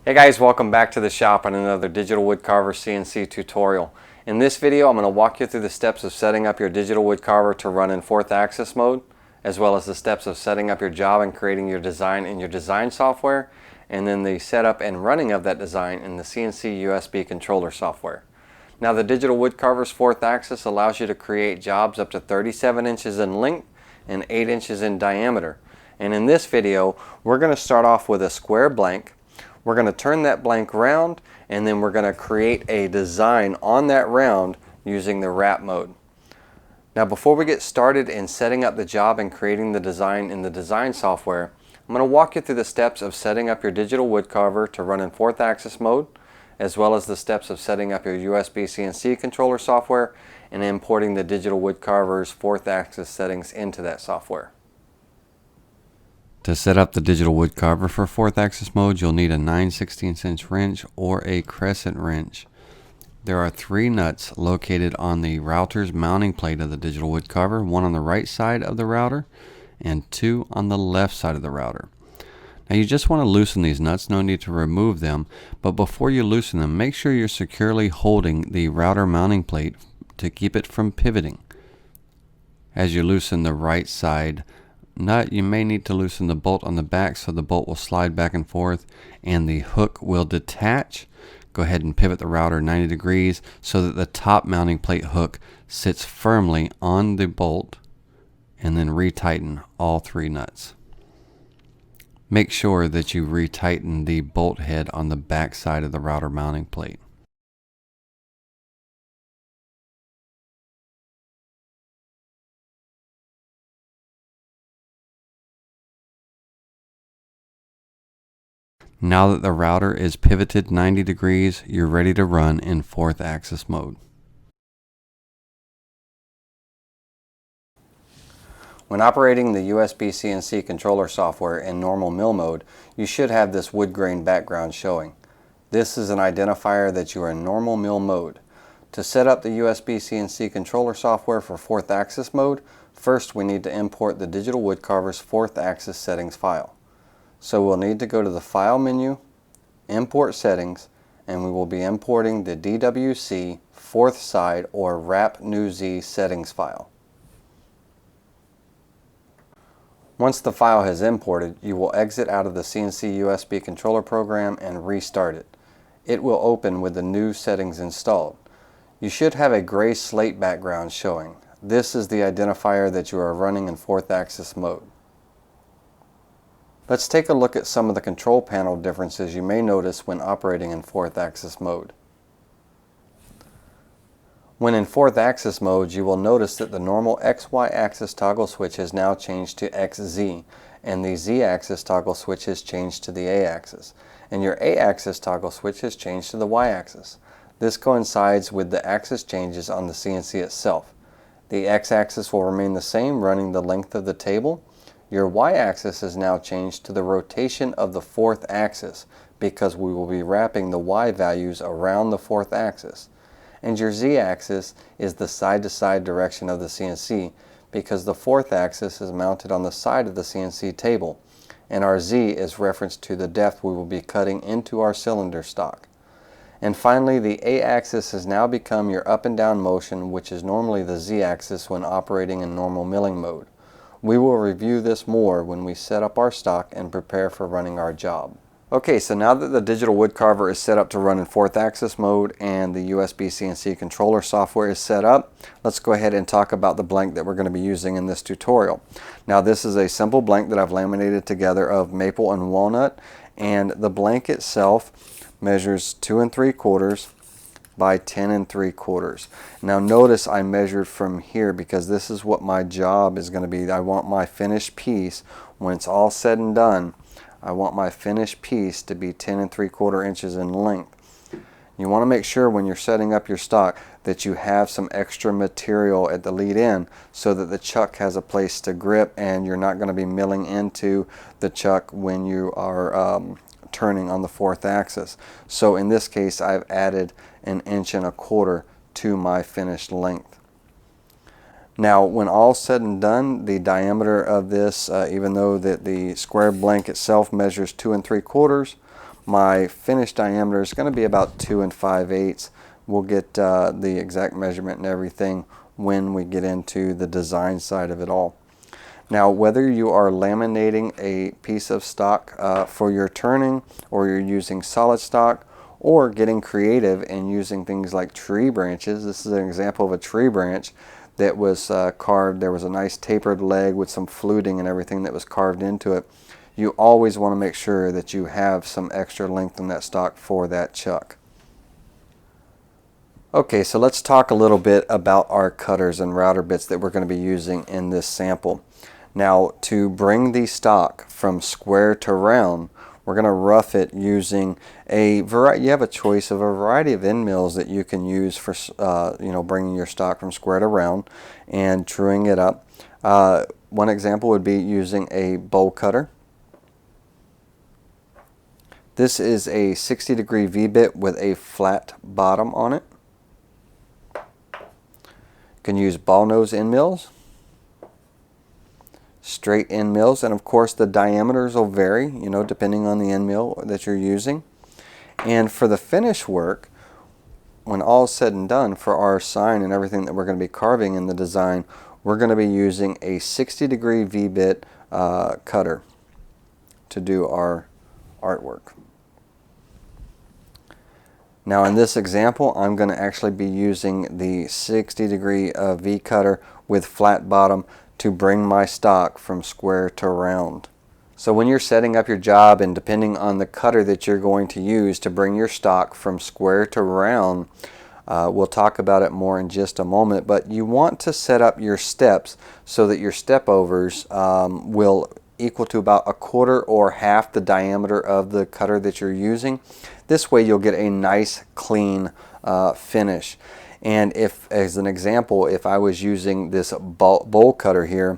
Hey guys, welcome back to the shop on another Digital Wood Carver CNC tutorial. In this video, I'm going to walk you through the steps of setting up your Digital Wood Carver to run in 4th axis mode, as well as the steps of setting up your job and creating your design in your design software, and then the setup and running of that design in the CNC USB controller software. Now, the Digital Wood Carver's 4th axis allows you to create jobs up to 37 inches in length and 8 inches in diameter. And in this video, we're going to start off with a square blank. We're going to turn that blank round, and then we're going to create a design on that round using the wrap mode. Now, before we get started in setting up the job and creating the design in the design software, I'm going to walk you through the steps of setting up your Digital Wood Carver to run in 4th axis mode, as well as the steps of setting up your USB CNC controller software and importing the Digital Wood Carver's 4th axis settings into that software. To set up the Digital Wood Carver for 4th axis mode, you'll need a 9/16" wrench or a crescent wrench. There are 3 nuts located on the router's mounting plate of the Digital Wood Carver, 1 on the right side of the router and 2 on the left side of the router. Now, you just want to loosen these nuts, no need to remove them, but before you loosen them, make sure you're securely holding the router mounting plate to keep it from pivoting. As you loosen the right side nut, you may need to loosen the bolt on the back so the bolt will slide back and forth and the hook will detach. Go ahead and pivot the router 90 degrees so that the top mounting plate hook sits firmly on the bolt, and then retighten all 3 nuts. Make sure that you retighten the bolt head on the back side of the router mounting plate. Now that the router is pivoted 90 degrees, you're ready to run in 4th axis mode. When operating the USB CNC controller software in normal mill mode, you should have this wood grain background showing. This is an identifier that you are in normal mill mode. To set up the USB CNC controller software for 4th axis mode, first we need to import the Digital Wood Carver's 4th axis settings file. So we'll need to go to the File menu, Import Settings, and we will be importing the DWC 4th side or Wrap New Z settings file. Once the file has imported, you will exit out of the CNC USB controller program and restart it. It will open with the new settings installed. You should have a gray slate background showing. This is the identifier that you are running in 4th axis mode. Let's take a look at some of the control panel differences you may notice when operating in 4th axis mode. When in 4th axis mode, you will notice that the normal XY axis toggle switch has now changed to XZ, and the Z axis toggle switch has changed to the A axis, and your A axis toggle switch has changed to the Y axis. This coincides with the axis changes on the CNC itself. The X axis will remain the same, running the length of the table. Your Y-axis is now changed to the rotation of the 4th axis because we will be wrapping the Y values around the 4th axis. And your Z-axis is the side-to-side direction of the CNC because the 4th axis is mounted on the side of the CNC table, and our Z is referenced to the depth we will be cutting into our cylinder stock. And finally, the A-axis has now become your up and down motion, which is normally the Z-axis when operating in normal milling mode. We will review this more when we set up our stock and prepare for running our job. Okay, so now that the Digital Wood Carver is set up to run in 4th axis mode and the USB CNC controller software is set up, let's go ahead and talk about the blank that we're going to be using in this tutorial. Now, this is a simple blank that I've laminated together of maple and walnut, and the blank itself measures 2 3/4 by 10 3/4. Now notice I measured from here because this is what my job is going to be. I want my finished piece, when it's all said and done, I want my finished piece to be 10 3/4 inches in length. You want to make sure when you're setting up your stock that you have some extra material at the lead end so that the chuck has a place to grip and you're not going to be milling into the chuck when you are turning on the 4th axis. So in this case, I've added 1 1/4 inches to my finished length. Now, when all said and done, the diameter of this, even though that the square blank itself measures 2 3/4, my finished diameter is going to be about 2 5/8. We'll get the exact measurement and everything when we get into the design side of it all. Now, whether you are laminating a piece of stock for your turning, or you're using solid stock, or getting creative and using things like tree branches. This is an example of a tree branch that was carved. There was a nice tapered leg with some fluting and everything that was carved into it. You always want to make sure that you have some extra length in that stock for that chuck. Okay, so let's talk a little bit about our cutters and router bits that we're going to be using in this sample. Now, to bring the stock from square to round, we're going to rough it using a variety. You have a choice of a variety of end mills that you can use for bringing your stock from square to round and truing it up. One example would be using a bowl cutter. This is a 60-degree V-bit with a flat bottom on it. You can use ball nose end mills, straight end mills, and of course the diameters will vary, depending on the end mill that you're using. And for the finish work, when all is said and done, for our sign and everything that we're going to be carving in the design, we're going to be using a 60-degree V-bit cutter to do our artwork. Now, in this example, I'm going to actually be using the 60-degree V cutter with flat bottom to bring my stock from square to round. So when you're setting up your job, and depending on the cutter that you're going to use to bring your stock from square to round, we'll talk about it more in just a moment, but you want to set up your steps so that your step overs will equal to about 1/4 or half the diameter of the cutter that you're using. This way you'll get a nice clean finish. And if, as an example, if I was using this bowl cutter here,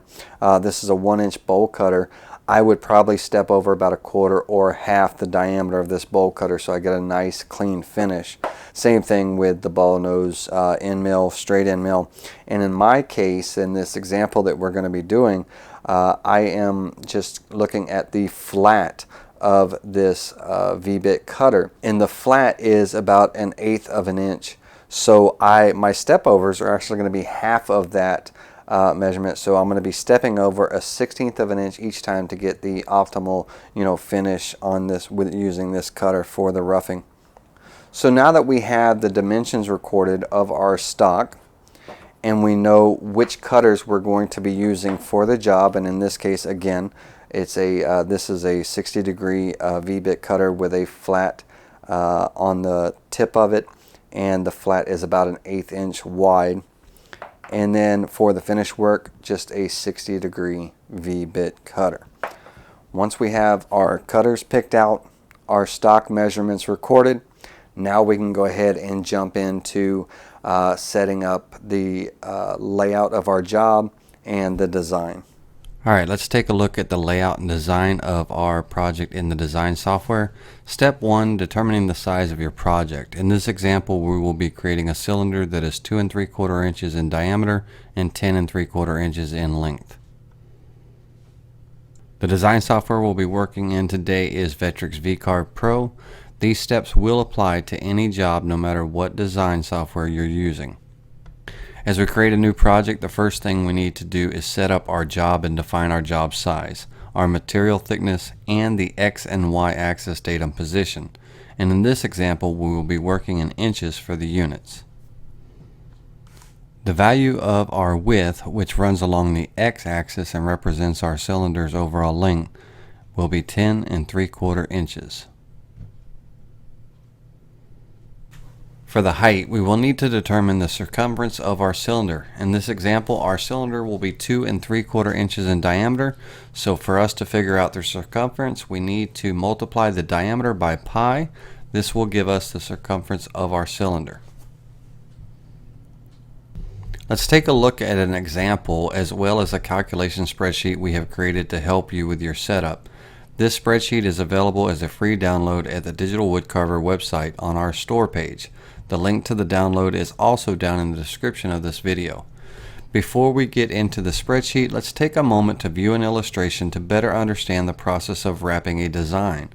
this is a 1-inch bowl cutter, I would probably step over about 1/4 or half the diameter of this bowl cutter so I get a nice clean finish. Same thing with the ball nose end mill, straight end mill. And in my case, in this example that we're going to be doing, I am just looking at the flat of this V-bit cutter, and the flat is about 1/8 of an inch. So my step overs are actually going to be half of that measurement. So I'm going to be stepping over 1/16 of an inch each time to get the optimal finish on this with using this cutter for the roughing. So now that we have the dimensions recorded of our stock, and we know which cutters we're going to be using for the job, and in this case, again, it's this is a 60-degree V-bit cutter with a flat on the tip of it, and the flat is about 1/8 inch wide. And then for the finish work, just a 60-degree V-bit cutter. Once we have our cutters picked out, our stock measurements recorded, now we can go ahead and jump into setting up the layout of our job and the design. Alright, let's take a look at the layout and design of our project in the design software. Step 1, determining the size of your project. In this example, we will be creating a cylinder that is 2 3/4 inches in diameter and 10 3/4 inches in length. The design software we'll be working in today is Vectrix VCarve Pro. These steps will apply to any job no matter what design software you're using. As we create a new project, the first thing we need to do is set up our job and define our job size, our material thickness, and the X and Y axis datum position. And in this example, we will be working in inches for the units. The value of our width, which runs along the X axis and represents our cylinder's overall length, will be 10 3/4 inches. For the height, we will need to determine the circumference of our cylinder. In this example, our cylinder will be 2 3/4 inches in diameter, so for us to figure out the circumference, we need to multiply the diameter by pi. This will give us the circumference of our cylinder. Let's take a look at an example as well as a calculation spreadsheet we have created to help you with your setup. This spreadsheet is available as a free download at the Digital Wood Carver website on our store page. The link to the download is also down in the description of this video. Before we get into the spreadsheet, let's take a moment to view an illustration to better understand the process of wrapping a design.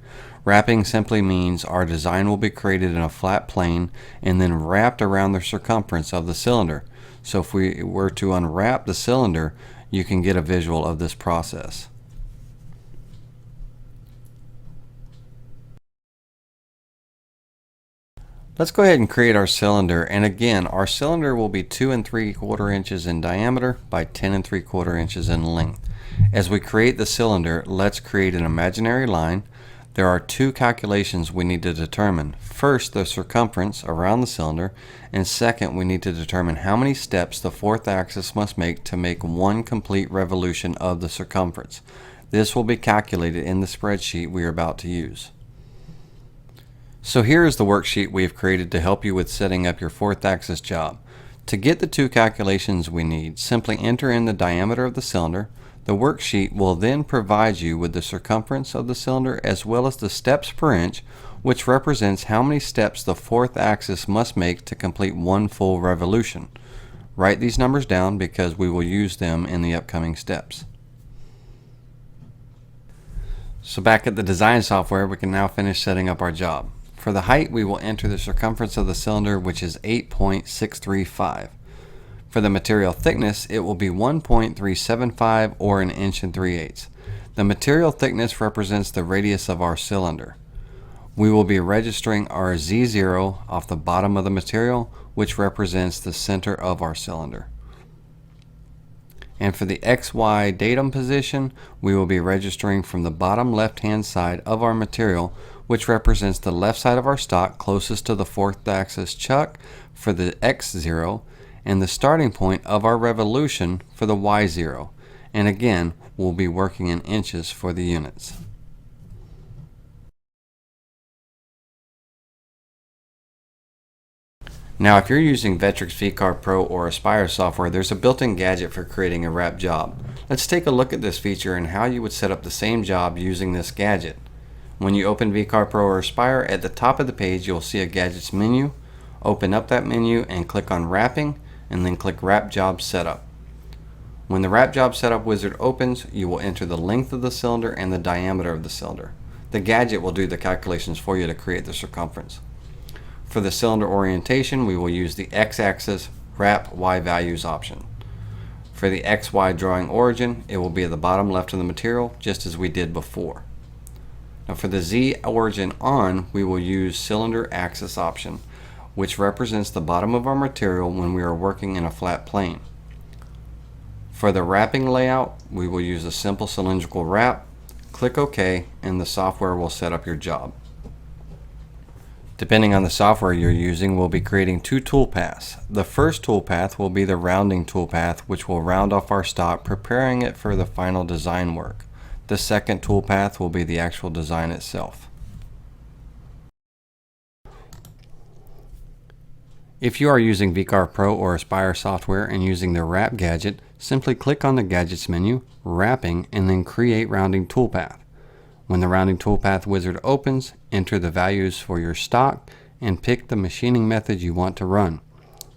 Wrapping simply means our design will be created in a flat plane and then wrapped around the circumference of the cylinder. So if we were to unwrap the cylinder, you can get a visual of this process. Let's go ahead and create our cylinder, and again our cylinder will be 2 3/4 inches in diameter by 10 3/4 inches in length. As we create the cylinder, let's create an imaginary line. There are two calculations we need to determine. First, the circumference around the cylinder, and second, we need to determine how many steps the fourth axis must make to make one complete revolution of the circumference. This will be calculated in the spreadsheet we are about to use. So here is the worksheet we have created to help you with setting up your fourth axis job. To get the two calculations we need, simply enter in the diameter of the cylinder. The worksheet will then provide you with the circumference of the cylinder as well as the steps per inch, which represents how many steps the fourth axis must make to complete one full revolution. Write these numbers down because we will use them in the upcoming steps. So back at the design software, we can now finish setting up our job. For the height, we will enter the circumference of the cylinder, which is 8.635. For the material thickness, it will be 1.375 or 1 3/8 inches. The material thickness represents the radius of our cylinder. We will be registering our Z0 off the bottom of the material, which represents the center of our cylinder. And for the XY datum position, we will be registering from the bottom left-hand side of our material, which represents the left side of our stock closest to the fourth axis chuck for the X0, and the starting point of our revolution for the Y0. And again, we'll be working in inches for the units. Now, if you're using Vectrix VCarve Pro or Aspire software, there's a built-in gadget for creating a wrap job. Let's take a look at this feature and how you would set up the same job using this gadget. When you open VCarve Pro or Aspire, at the top of the page you'll see a gadgets menu. Open up that menu and click on wrapping, and then click Wrap Job Setup. When the Wrap Job Setup wizard opens, you will enter the length of the cylinder and the diameter of the cylinder. The gadget will do the calculations for you to create the circumference. For the cylinder orientation, we will use the X-axis Wrap Y Values option. For the XY drawing origin, it will be at the bottom left of the material, just as we did before. Now for the Z origin on, we will use Cylinder Axis option, which represents the bottom of our material when we are working in a flat plane. For the wrapping layout, we will use a simple cylindrical wrap. Click OK, and the software will set up your job. Depending on the software you're using, we'll be creating two toolpaths. The first toolpath will be the rounding toolpath, which will round off our stock, preparing it for the final design work. The second toolpath will be the actual design itself. If you are using VCarve Pro or Aspire software and using the Wrap gadget, simply click on the Gadgets menu, Wrapping, and then Create Rounding Toolpath. When the Rounding Toolpath wizard opens, enter the values for your stock and pick the machining method you want to run.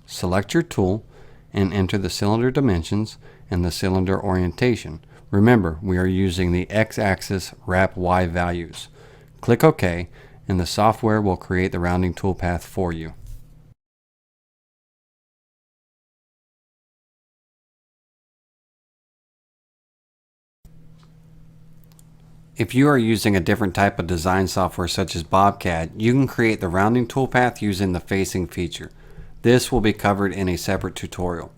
Select your tool and enter the cylinder dimensions and the cylinder orientation. Remember, we are using the X-axis Wrap Y values. Click OK, and the software will create the rounding toolpath for you. If you are using a different type of design software such as Bobcat, you can create the rounding toolpath using the facing feature. This will be covered in a separate tutorial.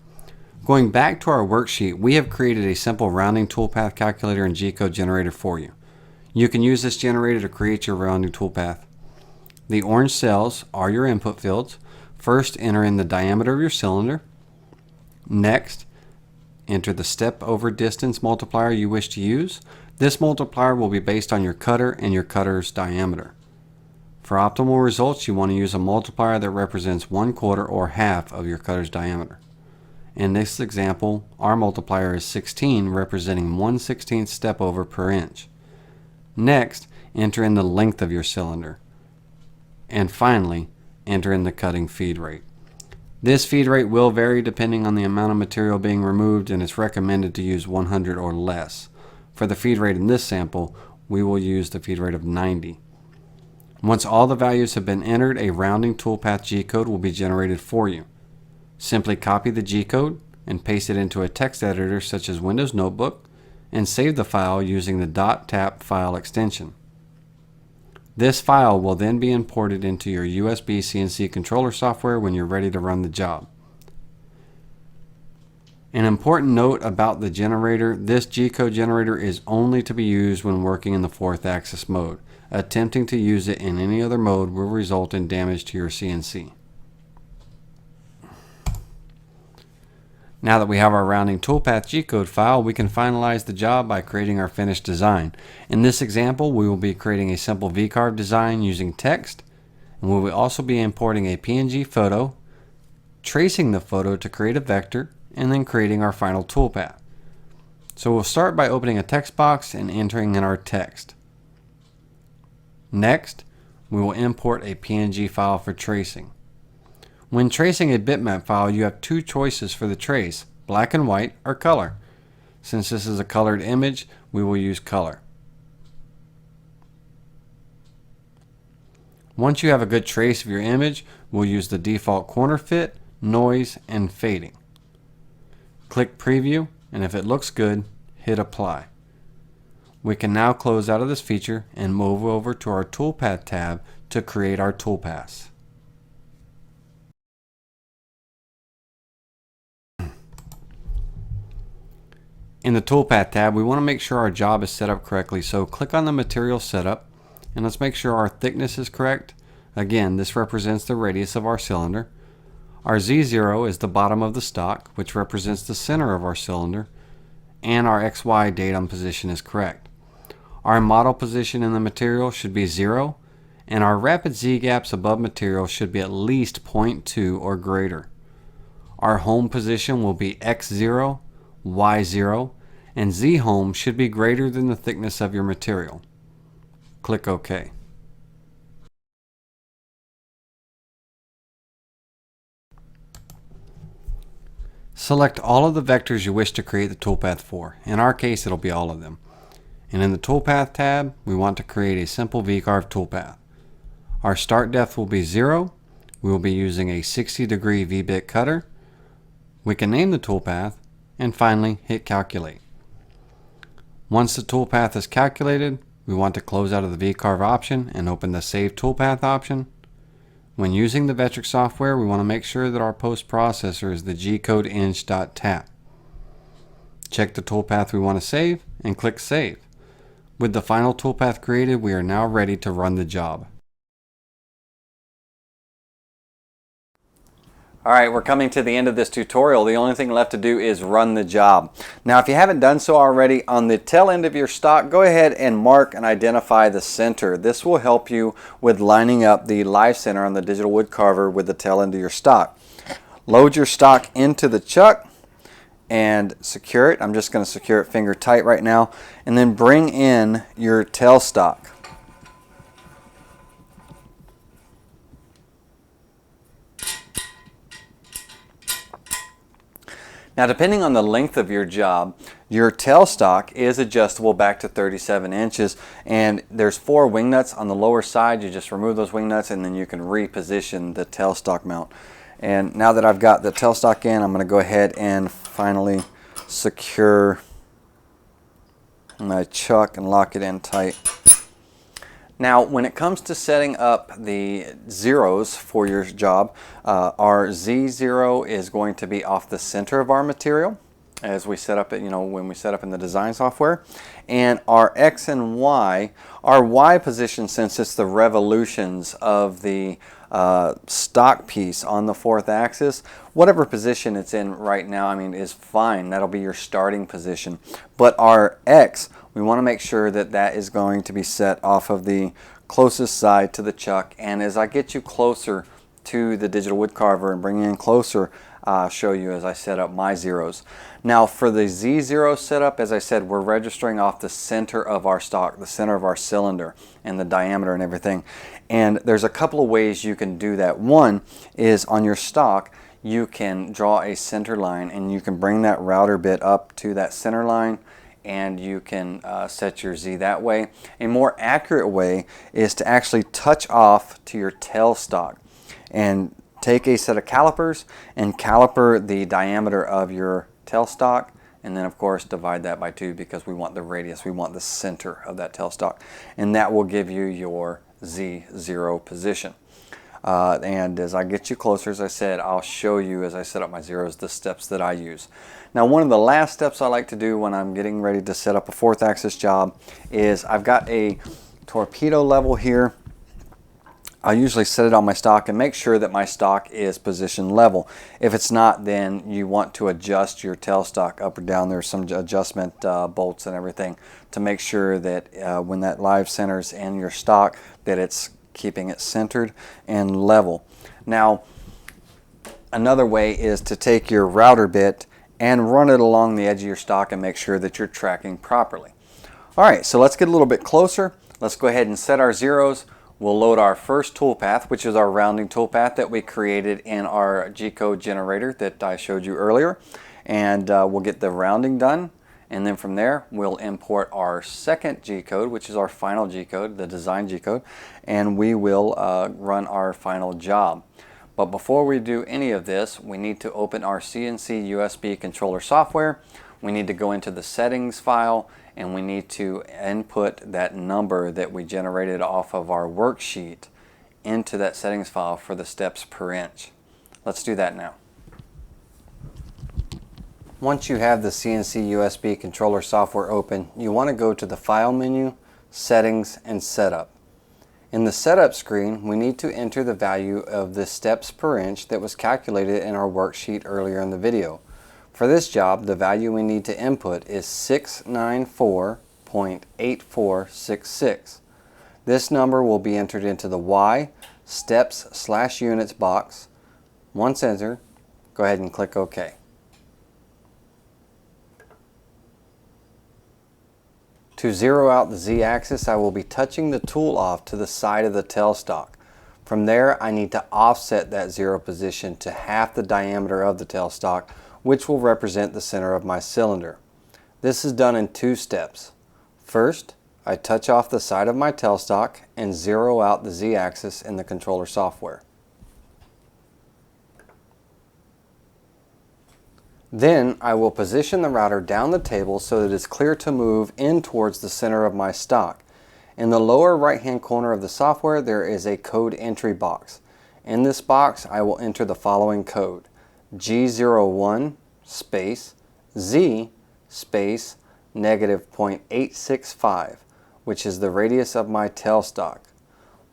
Going back to our worksheet, we have created a simple rounding toolpath calculator and G-code generator for you. You can use this generator to create your rounding toolpath. The orange cells are your input fields. First, enter in the diameter of your cylinder. Next, enter the step over distance multiplier you wish to use. This multiplier will be based on your cutter and your cutter's diameter. For optimal results, you want to use a multiplier that represents 1/4 or half of your cutter's diameter. In this example, our multiplier is 16, representing 1/16 step over per inch. Next, enter in the length of your cylinder. And finally, enter in the cutting feed rate. This feed rate will vary depending on the amount of material being removed, and it's recommended to use 100 or less. For the feed rate in this sample, we will use the feed rate of 90. Once all the values have been entered, a rounding toolpath G-code will be generated for you. Simply copy the G-code and paste it into a text editor such as Windows Notebook and save the file using the .tap file extension. This file will then be imported into your USB CNC controller software when you're ready to run the job. An important note about the generator: this G-code generator is only to be used when working in the 4th axis mode. Attempting to use it in any other mode will result in damage to your CNC. Now that we have our rounding toolpath G-code file, we can finalize the job by creating our finished design. In this example, we will be creating a simple V-carve design using text, and we will also be importing a PNG photo, tracing the photo to create a vector, and then creating our final toolpath. So we'll start by opening a text box and entering in our text. Next, we will import a PNG file for tracing. When tracing a bitmap file, you have two choices for the trace: black and white or color. Since this is a colored image, we will use color. Once you have a good trace of your image, we'll use the default corner fit, noise, and fading. Click preview, and if it looks good, hit apply. We can now close out of this feature and move over to our toolpath tab to create our toolpaths. In the toolpath tab, we want to make sure our job is set up correctly, so click on the material setup and let's make sure our thickness is correct. Again, this represents the radius of our cylinder. Our Z0 is the bottom of the stock, which represents the center of our cylinder, and our XY datum position is correct. Our model position in the material should be 0, and our rapid Z gaps above material should be at least 0.2 or greater. Our home position will be X0, Y0, and Z home should be greater than the thickness of your material. Click OK. Select all of the vectors you wish to create the toolpath for. In our case, it'll be all of them. And in the toolpath tab, we want to create a simple V-carve toolpath. Our start depth will be 0. We will be using a 60-degree V-bit cutter. We can name the toolpath, and finally hit calculate. Once the toolpath is calculated, we want to close out of the V-carve option and open the Save Toolpath option. When using the Vectric software, we want to make sure that our post-processor is the G-code inch.tap. Check the toolpath we want to save and click Save. With the final toolpath created, we are now ready to run the job. Alright, we're coming to the end of this tutorial. The only thing left to do is run the job. Now, if you haven't done so already, on the tail end of your stock, go ahead and mark and identify the center. This will help you with lining up the live center on the Digital Wood Carver with the tail end of your stock. Load your stock into the chuck and secure it. I'm just going to secure it finger tight right now, and then bring in your tailstock. Now, depending on the length of your job, your tailstock is adjustable back to 37 inches, and there's 4 wing nuts on the lower side. You just remove those wing nuts and then you can reposition the tailstock mount. And now that I've got the tailstock in, I'm going to go ahead and finally secure my chuck and lock it in tight. Now, when it comes to setting up the zeros for your job, our Z0 is going to be off the center of our material as we set up it, when we set up in the design software. And our X and Y, our Y position, since it's the revolutions of the stock piece on the 4th axis, whatever position it's in right now, is fine. That'll be your starting position. But our X, we want to make sure that that is going to be set off of the closest side to the chuck. And as I get you closer to the Digital Wood Carver and bring you in closer, I'll show you as I set up my zeros. Now, for the Z0 setup, as I said, we're registering off the center of our stock, the center of our cylinder, and the diameter and everything. And there's a couple of ways you can do that. One is on your stock, you can draw a center line, and you can bring that router bit up to that center line, and you can set your Z that way. A more accurate way is to actually touch off to your tailstock and take a set of calipers and caliper the diameter of your tailstock, and then of course divide that by 2 because we want the radius, we want the center of that tailstock, and that will give you your Z0 position. And as I get you closer, as I said, I'll show you as I set up my zeros the steps that I use. Now, one of the last steps I like to do when I'm getting ready to set up a 4th axis job is I've got a torpedo level here. I usually set it on my stock and make sure that my stock is position level. If it's not, then you want to adjust your tailstock up or down. There's some adjustment bolts and everything to make sure that when that live centers in your stock, that it's keeping it centered and level. Now, another way is to take your router bit and run it along the edge of your stock and make sure that you're tracking properly. All right, so let's get a little bit closer. Let's go ahead and set our zeros. We'll load our first toolpath, which is our rounding toolpath that we created in our G-code generator that I showed you earlier. And we'll get the rounding done. And then from there, we'll import our second G-code, which is our final G-code, the design G-code, and we will run our final job. But before we do any of this, we need to open our CNC USB controller software. We need to go into the settings file, and we need to input that number that we generated off of our worksheet into that settings file for the steps per inch. Let's do that now. Once you have the CNC USB controller software open, you want to go to the File menu, Settings, and Setup. In the Setup screen, we need to enter the value of the steps per inch that was calculated in our worksheet earlier in the video. For this job, the value we need to input is 694.8466. This number will be entered into the Y steps/units box. Once entered, go ahead and click OK. To zero out the Z-axis, I will be touching the tool off to the side of the tailstock. From there, I need to offset that zero position to half the diameter of the tailstock, which will represent the center of my cylinder. This is done in 2 steps. First, I touch off the side of my tailstock and zero out the Z-axis in the controller software. Then I will position the router down the table so that it's clear to move in towards the center of my stock. In the lower right hand corner of the software, there is a code entry box. In this box, I will enter the following code: G01 space Z space -0.865, which is the radius of my tailstock.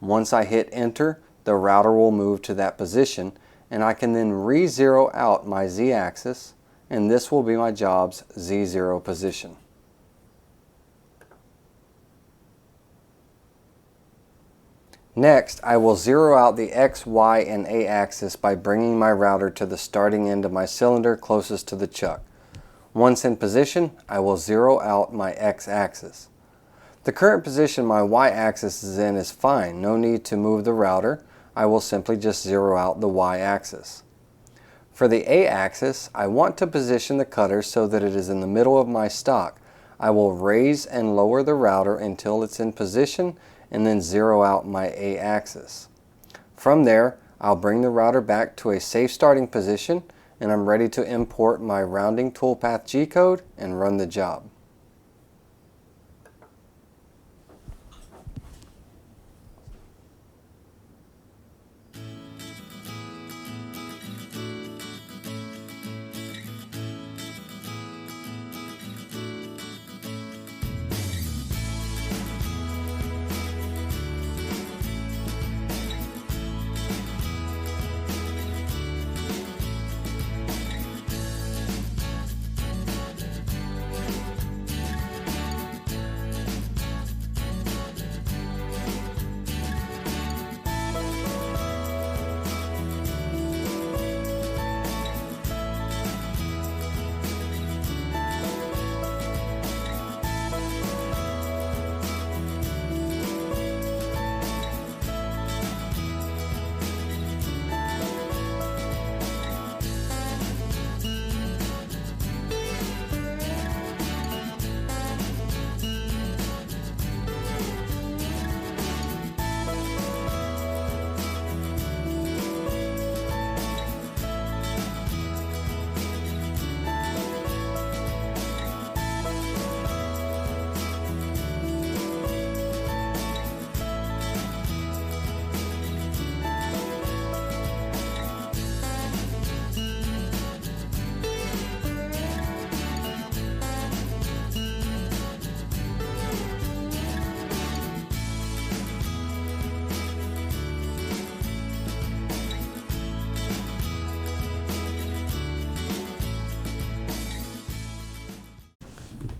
Once I hit enter, the router will move to that position, and I can then re-zero out my Z-axis, and this will be my job's Z0 position. Next, I will zero out the X, Y, and A axis by bringing my router to the starting end of my cylinder closest to the chuck. Once in position, I will zero out my X axis. The current position my Y axis is in is fine, no need to move the router. I will simply just zero out the Y axis. For the A axis, I want to position the cutter so that it is in the middle of my stock. I will raise and lower the router until it's in position and then zero out my A axis. From there, I'll bring the router back to a safe starting position, and I'm ready to import my rounding toolpath G-code and run the job.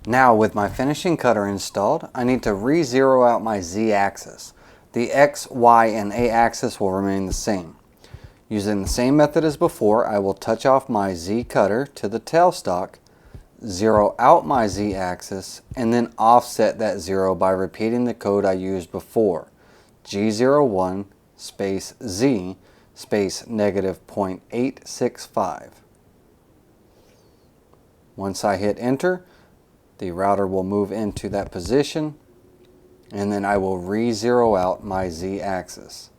Now with my finishing cutter installed, I need to re-zero out my Z-axis. The X, Y, and A axis will remain the same. Using the same method as before, I will touch off my Z cutter to the tailstock, zero out my Z axis, and then offset that zero by repeating the code I used before. G01 space Z space -0.865. Once I hit enter, the router will move into that position, and then I will re-zero out my Z axis.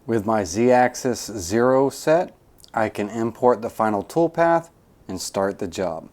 With my Z-axis 0 set, I can import the final toolpath and start the job.